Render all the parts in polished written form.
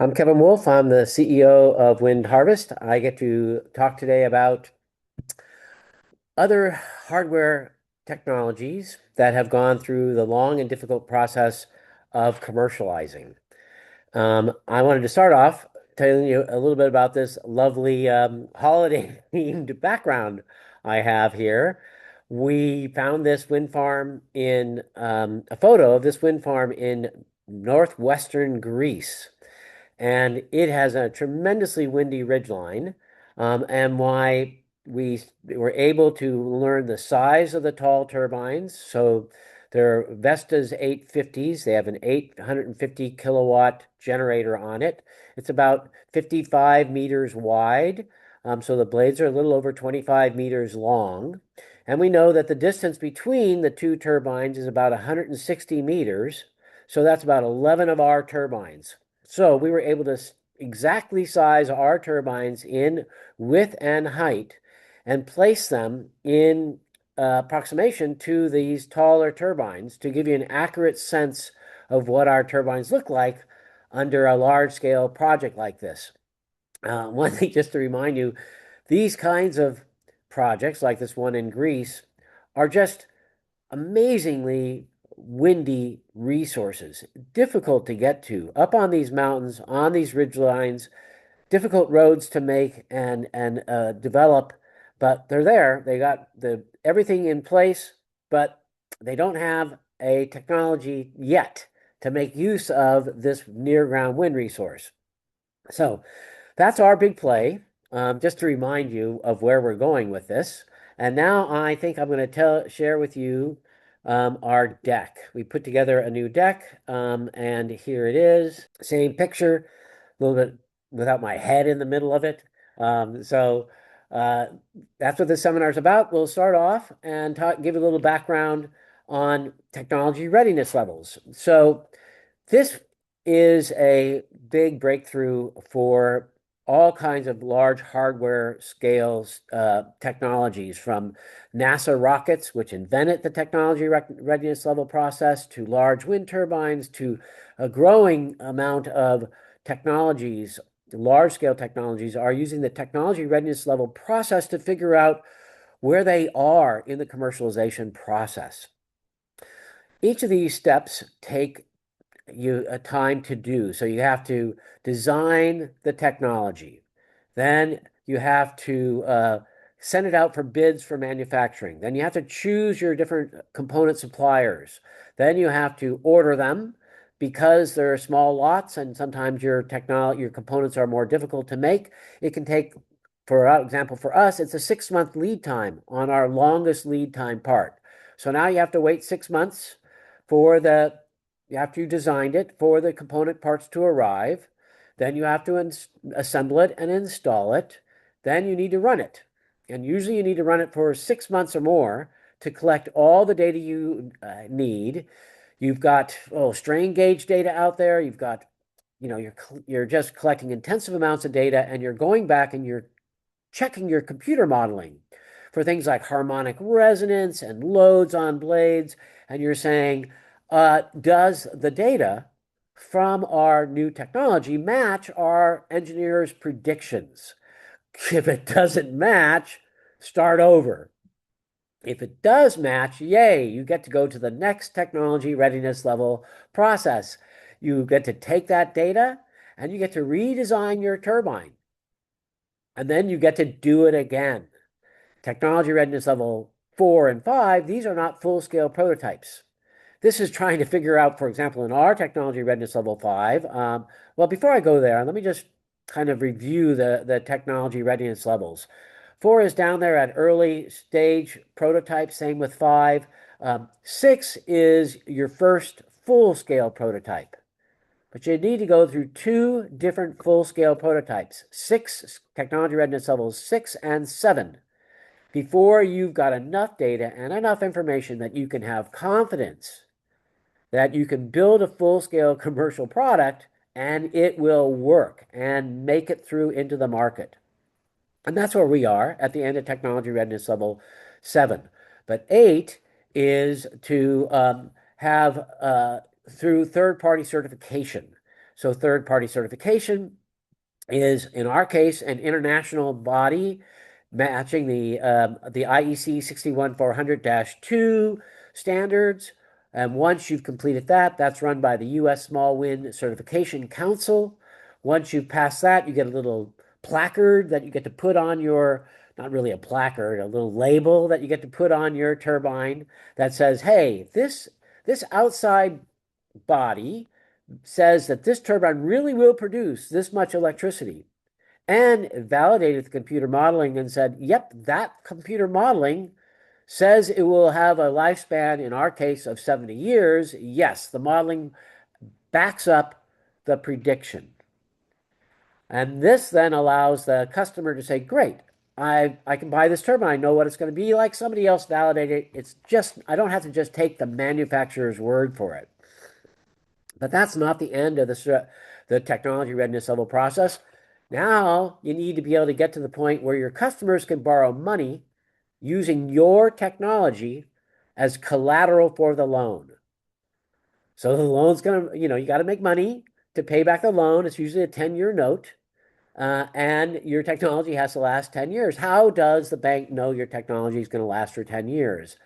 I'm Kevin Wolf. I'm the CEO of Wind Harvest. I get to talk today about other hardware technologies that have gone through the long and difficult process of commercializing. I wanted to start off telling you a little bit about this lovely holiday themed background I have here. We found this wind farm in a photo of this wind farm in northwestern Greece, and it has a tremendously windy ridgeline, and why we were able to learn the size of the tall turbines. So they're Vestas 850s. They have an 850 kilowatt generator on it. It's about 55 meters wide. So the blades are a little over 25 meters long. And we know that the distance between the two turbines is about 160 meters. So that's about 11 of our turbines. So we were able to exactly size our turbines in width and height and place them in approximation to these taller turbines to give you an accurate sense of what our turbines look like under a large scale project like this. One thing just to remind you, these kinds of projects, like this one in Greece, are just amazingly windy resources, difficult to get to, up on these mountains, on these ridge lines, difficult roads to make and develop, but they're there. They got the everything in place, but they don't have a technology yet to make use of this near ground wind resource. So that's our big play, just to remind you of where we're going with this. And now I think I'm going to share with you our deck. We put together a new deck, and here it is. Same picture, a little bit without my head in the middle of it. So uh, that's what this seminar is about. We'll start off and give you a little background on technology readiness levels. So this is a big breakthrough for all kinds of large hardware scales technologies, from NASA rockets, which invented the technology readiness level process, to large wind turbines, to a growing amount of technologies. Large scale technologies are using the technology readiness level process to figure out where they are in the commercialization process. Each of these steps take you a time to do. So you have to design the technology. Then you have to send it out for bids for manufacturing. Then you have to choose your different component suppliers. Then you have to order them because they're small lots and sometimes your components are more difficult to make. It can take, for example, for us, it's a 6 month lead time on our longest lead time part. So now you have to wait 6 months for the after you designed it for the component parts to arrive. Then you have to assemble it and install it. Then you need to run it. And usually you need to run it for 6 months or more to collect all the data you need. You've got strain gauge data out there. You've got, you're just collecting intensive amounts of data, and you're going back and you're checking your computer modeling for things like harmonic resonance and loads on blades. And you're saying, does the data from our new technology match our engineers' predictions? If it doesn't match, start over. If it does match, yay, you get to go to the next technology readiness level process. You get to take that data and you get to redesign your turbine. And then you get to do it again. Technology readiness level 4 and 5, these are not full-scale prototypes. This is trying to figure out, for example, in our technology readiness level 5. Well, before I go there, let me just kind of review the technology readiness levels. 4 is down there at early stage prototype, same with 5. 6 is your first full-scale prototype. But you need to go through two different full-scale prototypes, technology readiness levels 6 and 7, before you've got enough data and enough information that you can have confidence that you can build a full-scale commercial product and it will work and make it through into the market. And that's where we are at the end of technology readiness level 7. But 8 is to have through third-party certification. So third-party certification is, in our case, an international body matching the IEC 61400-2 standards. And once you've completed that, that's run by the U.S. Small Wind Certification Council. Once you've passed that, you get a little placard that you get to put on your, not really a placard, a little label that you get to put on your turbine that says, hey, this outside body says that this turbine really will produce this much electricity, and validated the computer modeling and said, yep, that computer modeling says it will have a lifespan, in our case, of 70 years. Yes, the modeling backs up the prediction. And this then allows the customer to say, great, I can buy this turbine. I know what it's going to be like. Somebody else validated it. It's just, I don't have to just take the manufacturer's word for it. But that's not the end of the technology readiness level process. Now you need to be able to get to the point where your customers can borrow money using your technology as collateral for the loan. So the loan's going to, you got to make money to pay back the loan. It's usually a 10-year note, and your technology has to last 10 years. How does the bank know your technology is going to last for 10 years?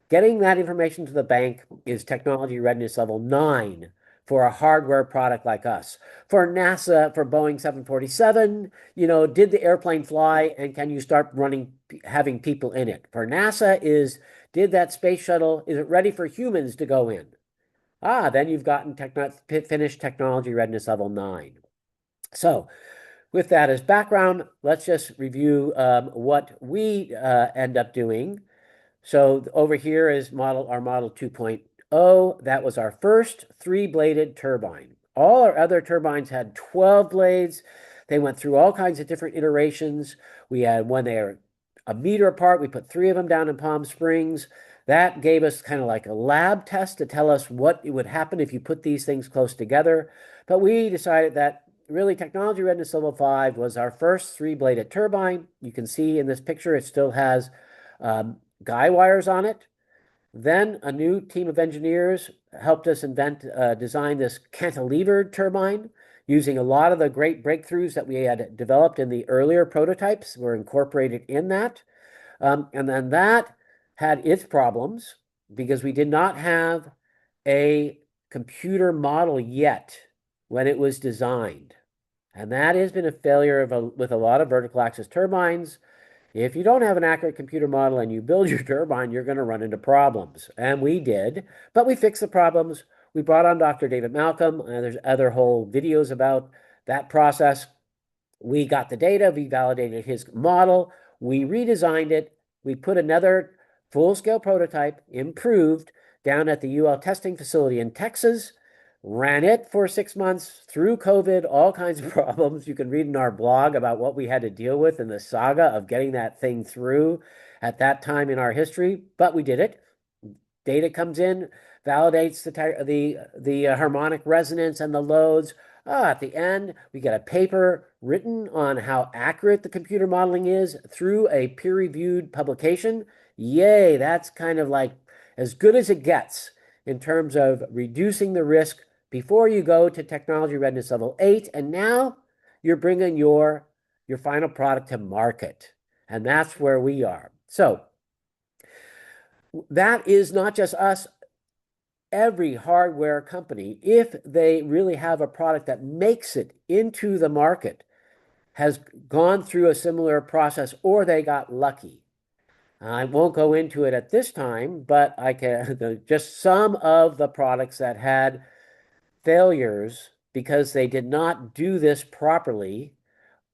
Getting that information to the bank is technology readiness level 9 for a hardware product like us. For NASA, for Boeing 747, did the airplane fly and can you start having people in it? For NASA did that space shuttle, is it ready for humans to go in? Then you've gotten finished technology readiness level 9. So with that as background, let's just review what we end up doing. So over here is our model 2.0. That was our first 3-bladed turbine. All our other turbines had 12 blades. They went through all kinds of different iterations. We had when they were a meter apart, we put 3 of them down in Palm Springs. That gave us kind of like a lab test to tell us what would happen if you put these things close together. But we decided that really technology readiness level 5 was our first 3-bladed turbine. You can see in this picture, it still has guy wires on it. Then a new team of engineers helped us design this cantilevered turbine using a lot of the great breakthroughs that we had developed in the earlier prototypes were incorporated in that. And then that had its problems because we did not have a computer model yet when it was designed. And that has been a failure with a lot of vertical axis turbines. If you don't have an accurate computer model and you build your turbine, you're going to run into problems. And we did, but we fixed the problems. We brought on Dr. David Malcolm, and there's other whole videos about that process. We got the data, we validated his model, we redesigned it, we put another full-scale prototype, improved, down at the UL testing facility in Texas, ran it for 6 months through COVID, all kinds of problems. You can read in our blog about what we had to deal with in the saga of getting that thing through at that time in our history, but we did it. Data comes in, validates the harmonic resonance and the loads. At the end, we get a paper written on how accurate the computer modeling is through a peer-reviewed publication. Yay, that's kind of like as good as it gets in terms of reducing the risk before you go to technology readiness level 8. And now you're bringing your final product to market. And that's where we are. So that is not just us. Every hardware company, if they really have a product that makes it into the market, has gone through a similar process or they got lucky. I won't go into it at this time, but I can just some of the products that had failures because they did not do this properly.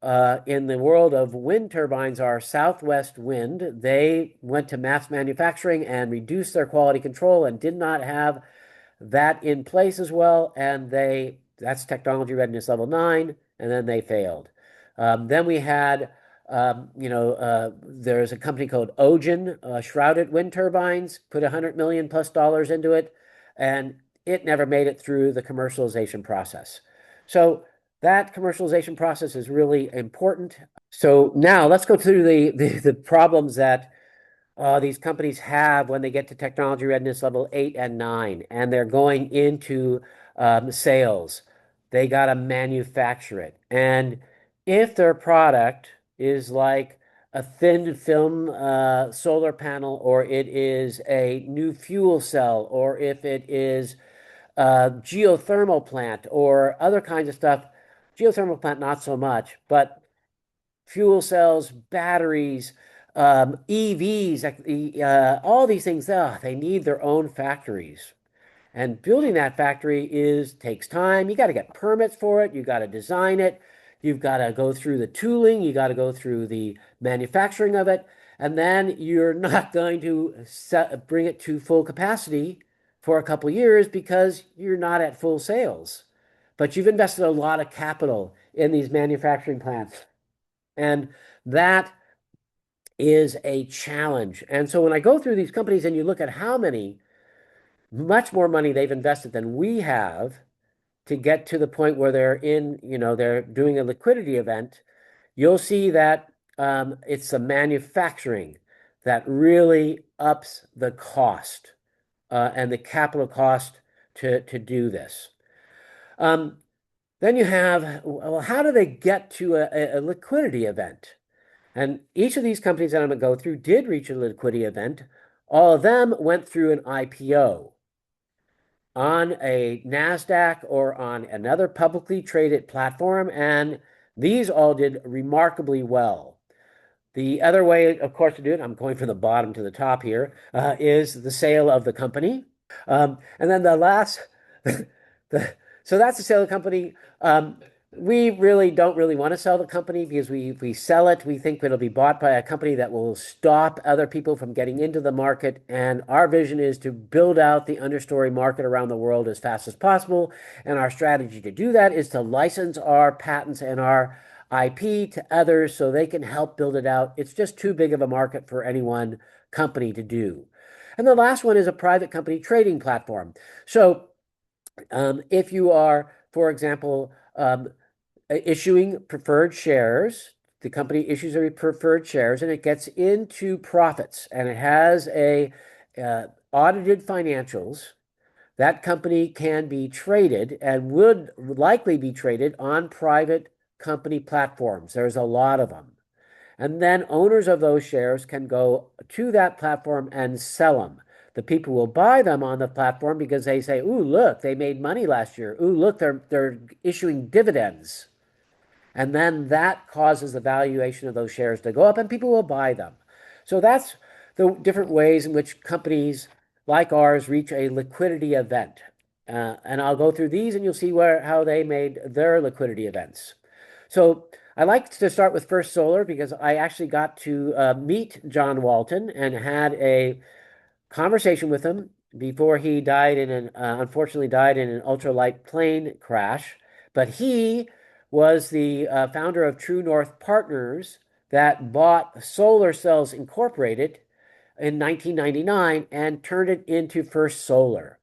In the world of wind turbines are Southwest Wind. They went to mass manufacturing and reduced their quality control and did not have that in place as well. And that's technology readiness level 9, and then they failed. Then we had, there's a company called Ogen, shrouded wind turbines, put $100 million plus into it, and it never made it through the commercialization process. So that commercialization process is really important. So now let's go through the problems that these companies have when they get to technology readiness level 8 and 9, and they're going into sales. they got to manufacture it. And if their product is like a thin film solar panel, or it is a new fuel cell, or if it is a geothermal plant or other kinds of stuff, geothermal plant, not so much, but fuel cells, batteries, EVs, like all these things, they need their own factories. And building that factory takes time. You got to get permits for it. You got to design it. You've got to go through the tooling. You got to go through the manufacturing of it. And then you're not going to bring it to full capacity for a couple years because you're not at full sales. But you've invested a lot of capital in these manufacturing plants. And that is a challenge. And so when I go through these companies and you look at how much more money they've invested than we have to get to the point where they're doing a liquidity event, you'll see that it's the manufacturing that really ups the cost and the capital cost to do this. Then you have, well, how do they get to a liquidity event? And each of these companies that I'm going to go through did reach a liquidity event. All of them went through an IPO on a NASDAQ or on another publicly traded platform, and these all did remarkably well. The other way, of course, to do it, I'm going from the bottom to the top here, is the sale of the company. And then the last, so that's the sale of the company. We really don't really want to sell the company because if we sell it, we think it'll be bought by a company that will stop other people from getting into the market. And our vision is to build out the understory market around the world as fast as possible. And our strategy to do that is to license our patents and our IP to others so they can help build it out. It's just too big of a market for any one company to do. And the last one is a private company trading platform. So if you are, for example, issuing preferred shares, the company issues a preferred shares and it gets into profits and it has audited financials. That company can be traded and would likely be traded on private company platforms. There's a lot of them. And then owners of those shares can go to that platform and sell them. The people will buy them on the platform because they say, "Ooh, look, they made money last year. Ooh, look, they're issuing dividends." And then that causes the valuation of those shares to go up and people will buy them. So that's the different ways in which companies like ours reach a liquidity event. And I'll go through these and you'll see how they made their liquidity events. So I like to start with First Solar because I actually got to meet John Walton and had a conversation with him before he died unfortunately died in an ultralight plane crash. But he was the founder of True North Partners that bought Solar Cells Incorporated in 1999 and turned it into First Solar.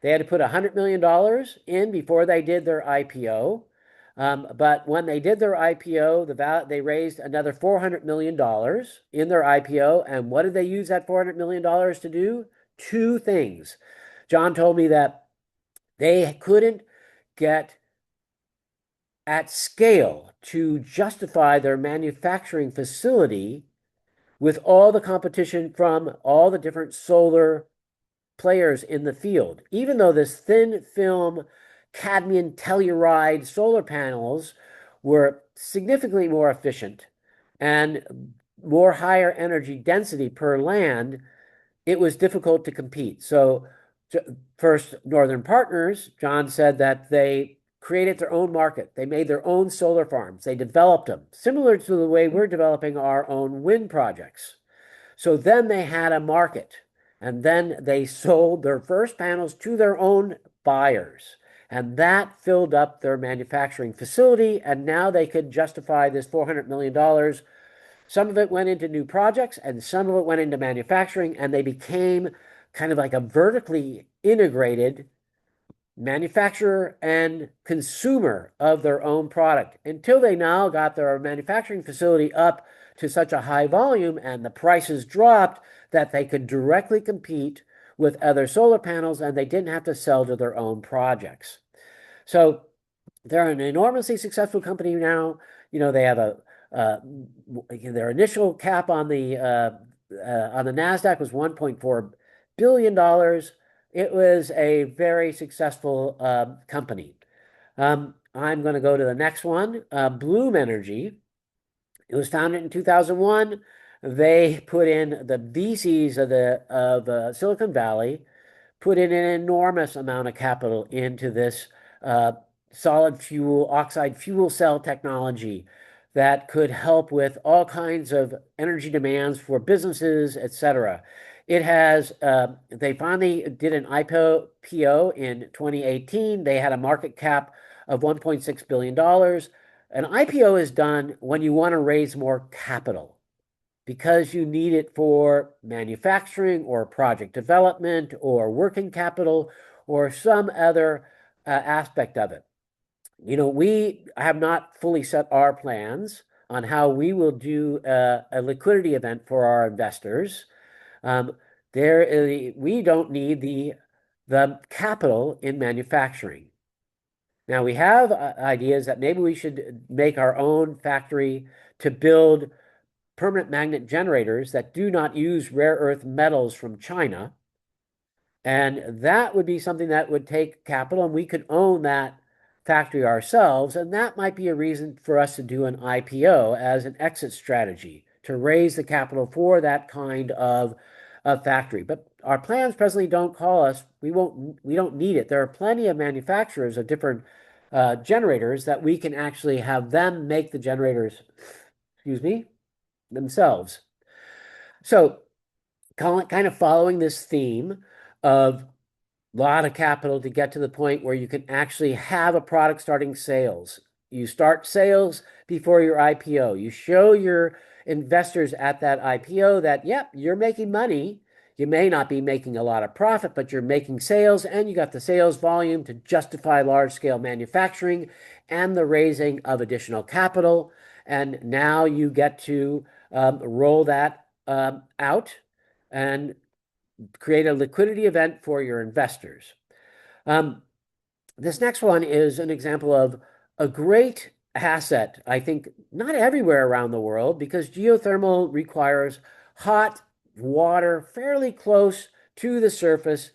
They had to put $100 million in before they did their IPO. But when they did their IPO, they raised another $400 million in their IPO. And what did they use that $400 million to do? Two things. John told me that they couldn't get at scale to justify their manufacturing facility with all the competition from all the different solar players in the field. Even though this thin film cadmium telluride solar panels were significantly more efficient and more higher energy density per land, it was difficult to compete. So first, Northern Partners, John said that they created their own market. They made their own solar farms. They developed them, similar to the way we're developing our own wind projects. So then they had a market, and then they sold their first panels to their own buyers. And that filled up their manufacturing facility, and now they could justify this $400 million. Some of it went into new projects, and some of it went into manufacturing, and they became kind of like a vertically integrated manufacturer and consumer of their own product until they now got their manufacturing facility up to such a high volume and the prices dropped that they could directly compete with other solar panels and they didn't have to sell to their own projects. So They're an enormously successful company now. They have uh, their initial cap on the Nasdaq was $1.4 billion dollars. It was a very successful company. I'm going to go to the next one. Bloom Energy. It was founded in 2001. They put in the VCs of Silicon Valley put in an enormous amount of capital into this uh, solid fuel, oxide fuel cell technology that could help with all kinds of energy demands for businesses, etc. They finally did an IPO in 2018. They had a market cap of $1.6 billion. An IPO is done when you want to raise more capital because you need it for manufacturing or project development or working capital or some other aspect of it. We have not fully set our plans on how we will do a liquidity event for our investors. Um, we don't need the capital in manufacturing. Now we have ideas that maybe we should make our own factory to build permanent magnet generators that do not use rare earth metals from China. And that would be something that would take capital, and we could own that factory ourselves. And that might be a reason for us to do an IPO as an exit strategy to raise the capital for that kind of factory. But our plans presently don't call us. We don't need it. There are plenty of manufacturers of different generators that we can actually have them make the generators, excuse me, themselves. So, kind of following this theme of a lot of capital to get to the point where you can actually have a product starting sales. You start sales before your IPO. You show your investors at that IPO that, yep, you're making money. You may not be making a lot of profit, but you're making sales and you got the sales volume to justify large scale manufacturing and the raising of additional capital. And now you get to roll that out and create a liquidity event for your investors. Um, this next one is an example of a great asset, I think, not everywhere around the world, because geothermal requires hot water fairly close to the surface,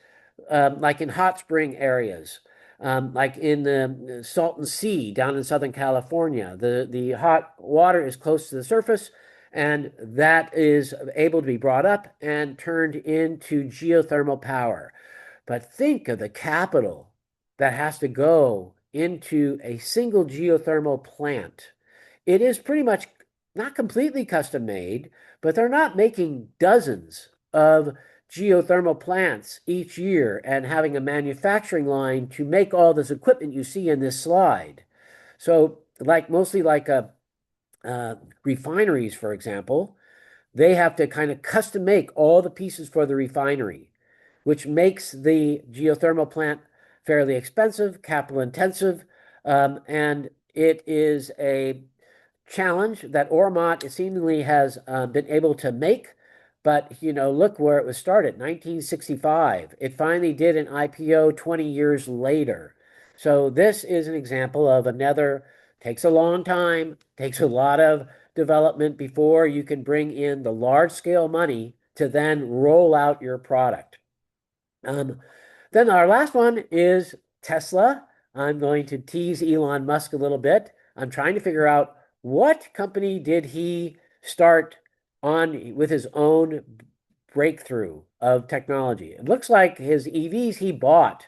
like in hot spring areas. Like in the Salton Sea down in Southern California, the hot water is close to the surface, and that is able to be brought up and turned into geothermal power. But think of the capital that has to go into a single geothermal plant. It is pretty much not completely custom made, but they're not making dozens of geothermal plants each year and having a manufacturing line to make all this equipment you see in this slide. So, mostly like refineries, for example, they have to kind of custom make all the pieces for the refinery, which makes the geothermal plant fairly expensive, capital intensive, and it is a challenge that Ormont seemingly has been able to make. But look where it was started, 1965. It finally did an IPO 20 years later. So this is an example of another, takes a long time, takes a lot of development before you can bring in the large scale money to then roll out your product. Um, then our last one is Tesla. I'm going to tease Elon Musk a little bit. I'm trying to figure out what company did he start on with his own breakthrough of technology. It looks like his EVs, he bought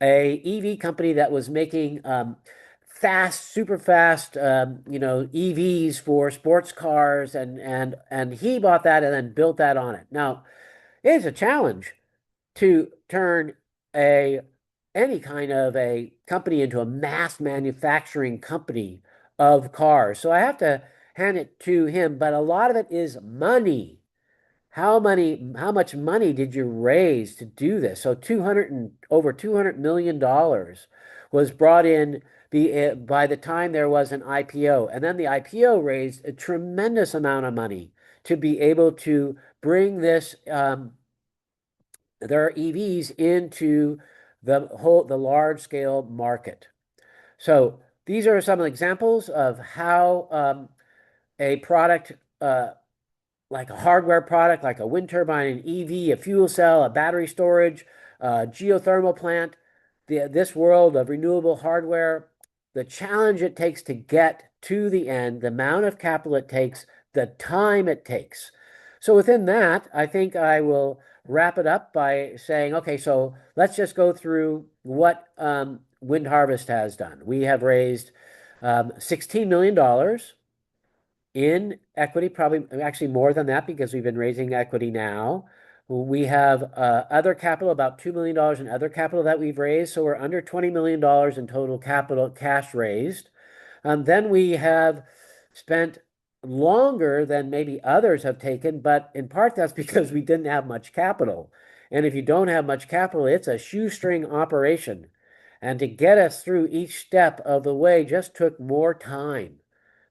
a EV company that was making fast, super fast, EVs for sports cars, and he bought that and then built that on it. Now, it's a challenge to turn a any kind of a company into a mass manufacturing company of cars. So I have to hand it to him, but a lot of it is money. How much money did you raise to do this? So 200 and over $200 million was brought in by the time there was an IPO. And then the IPO raised a tremendous amount of money to be able to bring their EVs into the large scale market. So these are some examples of how a product like a hardware product, like a wind turbine, an EV, a fuel cell, a battery storage, a geothermal plant, this world of renewable hardware, the challenge it takes to get to the end, the amount of capital it takes, the time it takes. So within that, I think I will wrap it up by saying, okay, so let's just go through what Wind Harvest has done. We have raised $16 million in equity, probably actually more than that because we've been raising equity now. We have other capital, about $2 million in other capital that we've raised. So we're under $20 million in total capital cash raised. Then we have spent longer than maybe others have taken, but in part that's because we didn't have much capital. And if you don't have much capital, it's a shoestring operation. And to get us through each step of the way just took more time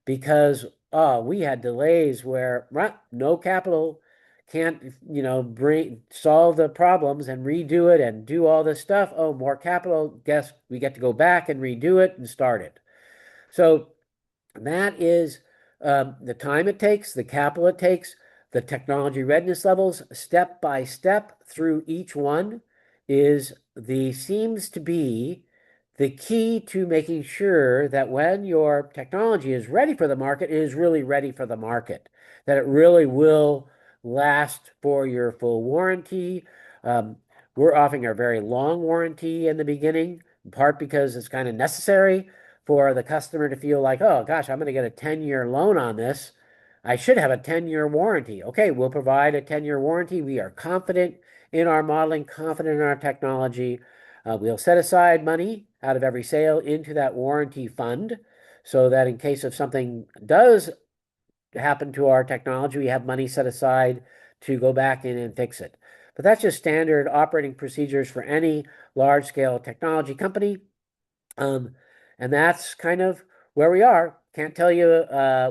because we had delays where no capital can't, bring solve the problems and redo it and do all this stuff. Oh, more capital, guess we get to go back and redo it and start it. So that is the time it takes, the capital it takes, the technology readiness levels, step by step through each one is the seems to be the key to making sure that when your technology is ready for the market, it is really ready for the market, that it really will last for your full warranty. Um, we're offering a very long warranty in the beginning, in part because it's kind of necessary for the customer to feel like, oh gosh, I'm going to get a 10-year loan on this. I should have a 10-year warranty. Okay, we'll provide a 10-year warranty. We are confident in our modeling, confident in our technology. We'll set aside money out of every sale into that warranty fund so that in case of something does happen to our technology, we have money set aside to go back in and fix it. But that's just standard operating procedures for any large scale technology company. Um, and that's kind of where we are. Can't tell you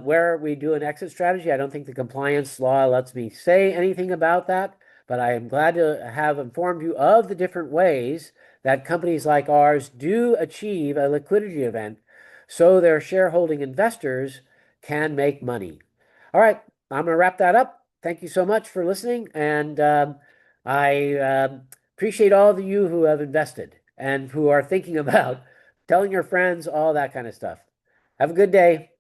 where we do an exit strategy. I don't think the compliance law lets me say anything about that, but I am glad to have informed you of the different ways that companies like ours do achieve a liquidity event so their shareholding investors can make money. All right, I'm going to wrap that up. Thank you so much for listening, and I appreciate all of you who have invested and who are thinking about telling your friends, all that kind of stuff. Have a good day.